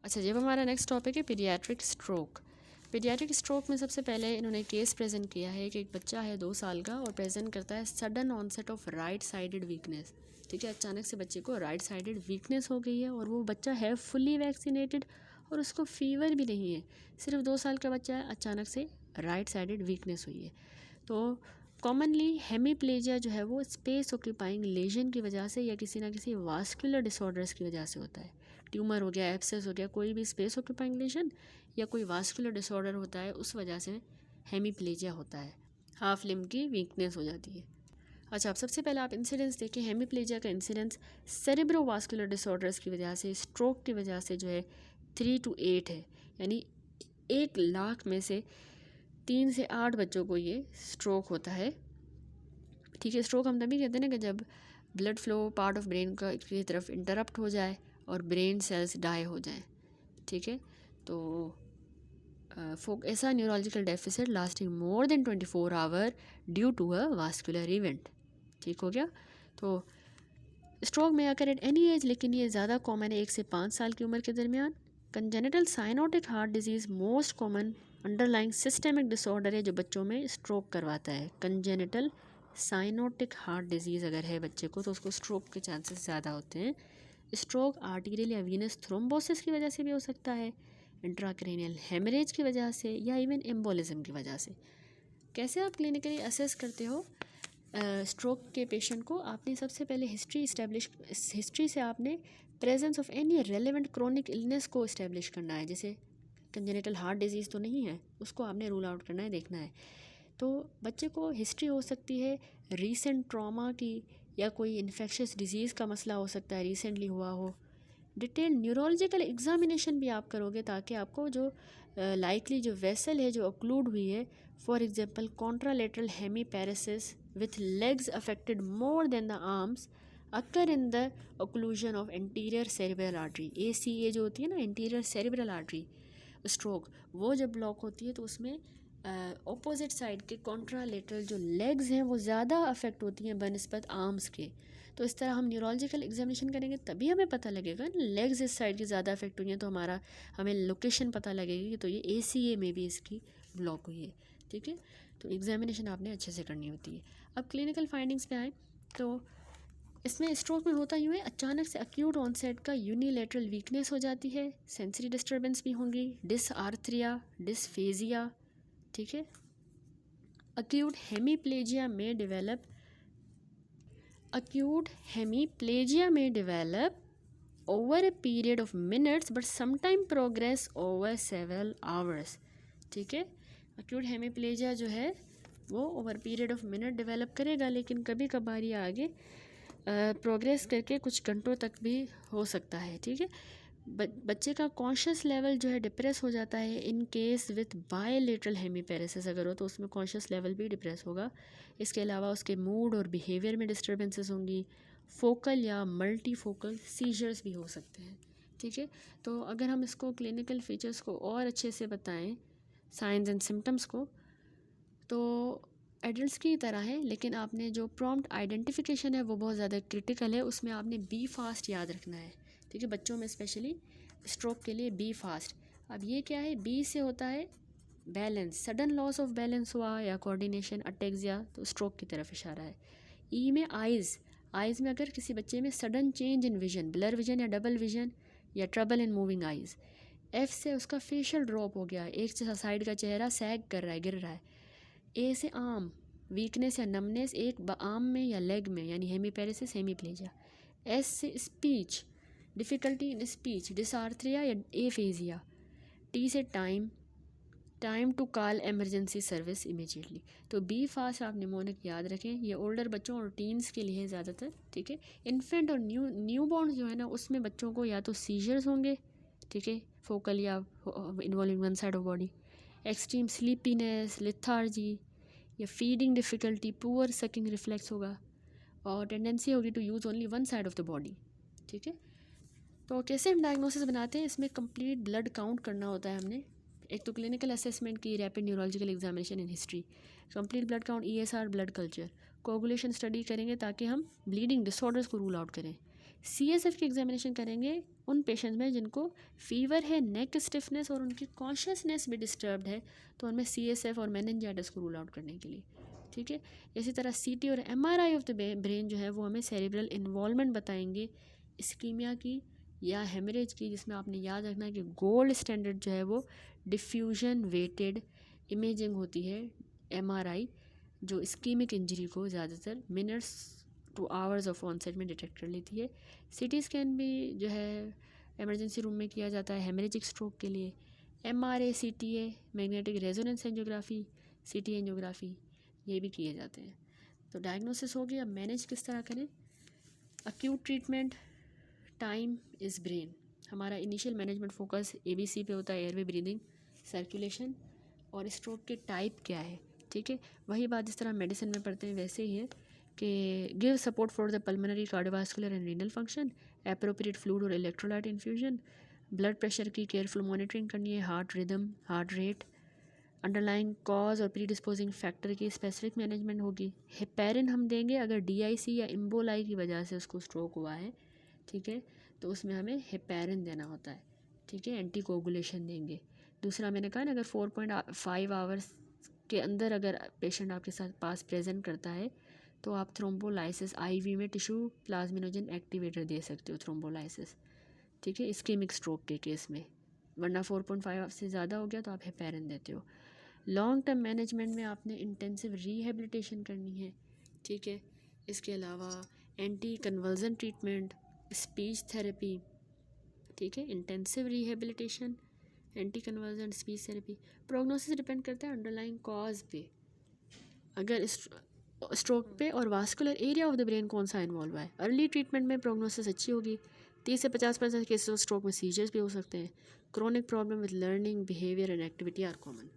अच्छा, जब हमारा नेक्स्ट टॉपिक है पीडियाट्रिक स्ट्रोक। पीडियाट्रिक स्ट्रोक में सबसे पहले इन्होंने केस प्रेजेंट किया है कि एक बच्चा है 2 साल का और प्रेजेंट करता है sudden onset of right sided weakness. ठीक है, अचानक से बच्चे को राइट साइडेड वीकनेस हो गई है और वो बच्चा है फुली वैक्सीनेटेड और उसको फीवर भी नहीं है, सिर्फ 2 साल का बच्चा है, अचानक से राइट साइडेड वीकनेस हुई है। तो कॉमनली हेमीप्लेजिया जो है वो स्पेस ऑक्यूपाइंग लेजन की वजह से या किसी ना किसी वास्कुलर डिसऑर्डर्स की वजह से होता है। ट्यूमर हो गया, एब्सेस हो गया, कोई भी स्पेस ऑक्यूपाइंग लेजन या कोई वास्कुलर डिसऑर्डर होता है, उस वजह से हेमीप्लेजिया होता है, हाफ लिम्ब की वीकनेस हो जाती है। अच्छा, अब सबसे पहले आप इंसिडेंस देखें। हेमीप्लेजिया का इंसिडेंस सेरेब्रोवास्कुलर डिसऑर्डर्स की वजह से, स्ट्रोक की वजह से जो है 3 to 8 है, यानी 1 लाख में से 3 से 8 बच्चों को ये स्ट्रोक होता है। ठीक है, स्ट्रोक हम तभी कहते हैं ना कि जब blood flow part of brain का की तरफ इंटरप्ट हो जाए और ब्रेन सेल्स डाई हो जाएं। ठीक है, तो ऐसा neurological deficit lasting more than 24 hour due to a vascular event. ठीक हो गया। तो स्ट्रोक में आकर एट एनी एज, लेकिन ये ज़्यादा कॉमन है 1 से 5 साल की उम्र के दरमियान। Congenital cyanotic heart disease most common underlying systemic disorder है जो बच्चों में स्ट्रोक करवाता है। कंजेनिटल साइनोटिक हार्ट डिजीज़ अगर है बच्चे को तो उसको स्ट्रोक के चांसेस ज़्यादा होते हैं। स्ट्रोक आर्टीरियल या वीनस थ्रोम्बोसिस की वजह से भी हो सकता है, इंट्राक्रेनियल हेमरेज की वजह से, या इवन एम्बोलिज्म की वजह से। कैसे आप क्लिनिकली असेस करते हो स्ट्रोक के पेशेंट को? आपने सबसे पहले हिस्ट्री से आपने presence of any relevant chronic illness को इस्टेब्लिश करना है। जैसे कंजेनिटल हार्ट डिजीज़ तो नहीं है, उसको आपने रूल आउट करना है, देखना है। तो बच्चे को हिस्ट्री हो सकती है रीसेंट ट्रॉमा की, या कोई इन्फेक्शियस डिजीज़ का मसला हो सकता है, रिसेंटली हुआ हो। डिटेल न्यूरोलॉजिकल एग्जामिनेशन भी आप करोगे ताकि आपको जो लाइकली जो वेसल है जो ऑक्लूड हुई है, for example contralateral hemiparesis with legs affected more than the arms occur in the occlusion of anterior cerebral artery. ACA जो होती है ना, एंटीरियर सेरिब्रल आर्टरी स्ट्रोक, वो जब ब्लॉक होती है तो उसमें ऑपोजिट साइड के कॉन्ट्रालेटरल जो लेग्स हैं वो ज़्यादा अफेक्ट होती हैं बनस्बत आर्म्स के। तो इस तरह हम न्यूरोलॉजिकल एग्जामिनेशन करेंगे तभी हमें पता लगेगा लेग्स इस साइड की ज़्यादा अफेक्ट हुई हैं, तो हमें लोकेशन पता लगेगी तो ये ACA में भी इसकी ब्लॉक हुई है। ठीक है, तो एग्जामिनेशन आपने अच्छे से करनी होती है। अब क्लिनिकल फाइंडिंग्स पे आए तो इसमें स्ट्रोक में होता यूँ है, अचानक से अक्यूट ऑनसेट का यूनिलेटरल वीकनेस हो जाती है, सेंसरी डिस्टर्बेंस भी होंगी, डिसआर्थरिया, डिसफेजिया। ठीक है, acute hemiplegia may develop over a period of minutes but sometimes progress over several hours। ठीक है, acute hemiplegia जो है वो over period of minute develop करेगा, लेकिन कभी कभार ये आगे प्रोग्रेस करके कुछ घंटों तक भी हो सकता है। ठीक है, बच्चे का कॉन्शियस लेवल जो है डिप्रेस हो जाता है इन केस विथ बायलेटरल हेमीपैरेसिस अगर हो तो उसमें कॉन्शियस लेवल भी डिप्रेस होगा। इसके अलावा उसके मूड और बिहेवियर में डिस्टर्बेंसेस होंगी, फोकल या मल्टी फोकल सीजर्स भी हो सकते हैं। ठीक है, तो अगर हम इसको क्लिनिकल फीचर्स को और अच्छे से बताएं, साइंस एंड सिम्टम्स को, तो एडल्ट्स की तरह है, लेकिन आपने जो प्रॉम्प्ट आइडेंटिफिकेशन है वो बहुत ज़्यादा क्रिटिकल है, उसमें आपने बी फास्ट याद रखना है। ठीक है, बच्चों में स्पेशली स्ट्रोक के लिए बी फास्ट। अब ये क्या है, बी से होता है balance, sudden loss of balance हुआ या कोऑर्डिनेशन, अटैक्सिया, तो स्ट्रोक की तरफ इशारा है। ई में आइज़ में अगर किसी बच्चे में sudden change in vision, blur vision या डबल विजन या trouble in moving eyes. F से उसका फेशियल ड्रॉप हो गया, एक साइड का चेहरा सैग कर रहा है, गिर रहा है। ए से आर्म वीकनेस या नमनेस एक आर्म में या लेग में, यानी हेमीपैरेसिस, हेमीप्लेजिया। एस से speech, difficulty in speech, dysarthria या एफेजिया। टी से time to call emergency service immediately. तो बी फास्ट आप निमोनिक याद रखें, ये ओल्डर बच्चों और टीन्स के लिए है ज़्यादातर। ठीक है, इन्फेंट और न्यू बॉर्न जो है ना, उसमें बच्चों को या तो सीजर्स होंगे, ठीक है, फोकल या involving one side of body, extreme sleepiness, lethargy या feeding difficulty, poor sucking reflex होगा, और टेंडेंसी होगी to use only one side of the body. ठीक है, तो कैसे हम डायग्नोसिस बनाते हैं, इसमें कंप्लीट ब्लड काउंट करना होता है हमने। एक तो क्लिनिकल असेसमेंट की, rapid neurological examination in history, complete blood count, ESR blood culture, coagulation study करेंगे ताकि हम ब्लीडिंग डिसऑर्डर्स को रूल आउट करें। CSF की एग्जामिनेशन करेंगे उन पेशेंट्स में जिनको फीवर है, नेक स्टिफनेस और उनकी कॉन्शियसनेस भी डिस्टर्ब्ड है, तो उनमें CSF और मेनिंजाइटिस को रूल आउट करने के लिए, ठीक है। इसी तरह CT और MRI ऑफ द ब्रेन जो है वो हमें सेरिब्रल इन्वॉल्वमेंट बताएंगे इस्कीमिया की या हेमरेज की, जिसमें आपने याद रखना है कि गोल्ड स्टैंडर्ड जो है वो डिफ्यूजन वेटेड इमेजिंग होती है MRI, जो इस्कीमिक इंजरी को ज़्यादातर minutes to hours of onset में डिटेक्ट कर लेती है। CT स्कैन भी जो है इमरजेंसी रूम में किया जाता है हेमरेजिक स्ट्रोक के लिए। MRA, CTA, magnetic resonance angiography, CT angiography, ये भी किए जाते हैं। तो डायग्नोसिस हो गया, अब मैनेज किस तरह करें। Acute treatment, time is brain. हमारा इनिशियल मैनेजमेंट फोकस ABC पे होता है, एयरवे, ब्रीदिंग, सर्कुलेशन, और स्ट्रोक के टाइप क्या है, ठीक है। वही बात जिस तरह मेडिसिन में पढ़ते हैं वैसे ही है कि give support for the pulmonary, cardiovascular and renal function, appropriate fluid और इलेक्ट्रोलाइट इन्फ्यूजन, ब्लड प्रेशर की केयरफुल मॉनिटरिंग करनी है, heart rhythm, heart rate, underlying cause और प्रीडिस्पोजिंग फैक्टर की स्पेसिफिक मैनेजमेंट होगी। हेपेरिन हम देंगे अगर DIC या इम्बोलाई की वजह से उसको स्ट्रोक हुआ है, ठीक है, तो उसमें हमें हेपेरिन देना होता है, ठीक है। एंटी कोगुलेशन देंगे। दूसरा मैंने कहा ना, अगर 4.5 आवर्स के अंदर अगर पेशेंट आपके साथ पास प्रेजेंट करता है तो आप थ्रोम्बोलाइसिस IV में टिश्यू प्लाज्मिनोजन एक्टिवेटर दे सकते हो, थ्रोम्बोलाइसिस, ठीक है, इस्कीमिक स्ट्रोक के केस में। वरना 4.5 से ज़्यादा हो गया तो आप हेपेरिन देते हो। लॉन्ग टर्म मैनेजमेंट में आपने इंटेंसिव रिहेबिलिटेशन करनी है, ठीक है। इसके अलावा anti conversion treatment, speech therapy, ठीक है, intensive rehabilitation, anti conversion, speech therapy. Prognosis depend करता है अंडरलाइंग कॉज पे, अगर स्ट्रोक पे और vascular area of the brain कौन सा इन्वॉल्व है। अर्ली ट्रीटमेंट में प्रोग्नोसिस अच्छी होगी। 30 से 50% केसेस ऑफ स्ट्रोक में सीजर्स भी हो सकते हैं। Chronic problem with learning, behaviour and activity are common.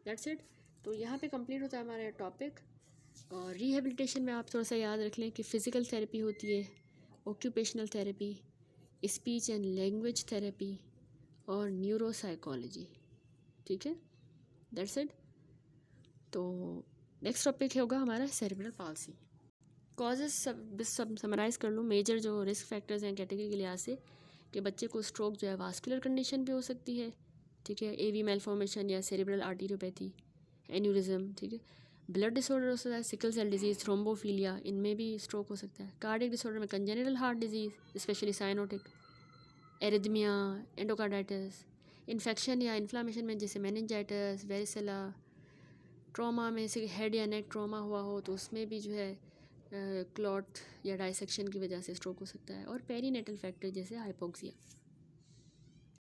That's it. तो यहाँ पे कंप्लीट होता है हमारा टॉपिक। और रिहेबिलिटेशन में आप थोड़ा सा याद रख लें कि फ़िज़िकल थेरेपी होती है, occupational therapy, speech and language therapy और न्यूरोसाइकोलॉजी, ठीक है। That's it. तो नेक्स्ट टॉपिक होगा हमारा सेरेब्रल पाल्सी। कॉजेज़ सब समराइज़ कर लूँ। मेजर जो रिस्क फैक्टर्स हैं कैटेगरी के लिहाज से, कि बच्चे को स्ट्रोक जो है वास्कुलर कंडीशन भी हो सकती है, ठीक है, AV मेलफॉर्मेशन या सेरेब्रल आर्टीरियोपैथी, एन्यूरिज्म, ठीक है। ब्लड डिसऑर्डर हो सकता है, सिकल सेल डिजीज़, थ्रोम्बोफीलिया, इनमें भी स्ट्रोक हो सकता है। कार्डियक डिसऑर्डर में congenital heart disease specially cyanotic, arrhythmia, endocarditis, infection या इन्फ्लामेशन में जैसे मेनिंजाइटिस, वेरिसेला, ट्रॉमा में से हेड या नेक ट्रॉमा हुआ हो तो उसमें भी जो है क्लॉट या डाइसेक्शन की वजह से स्ट्रोक हो सकता है। और पेरीनेटल फैक्टर जैसे हाइपोक्सिया।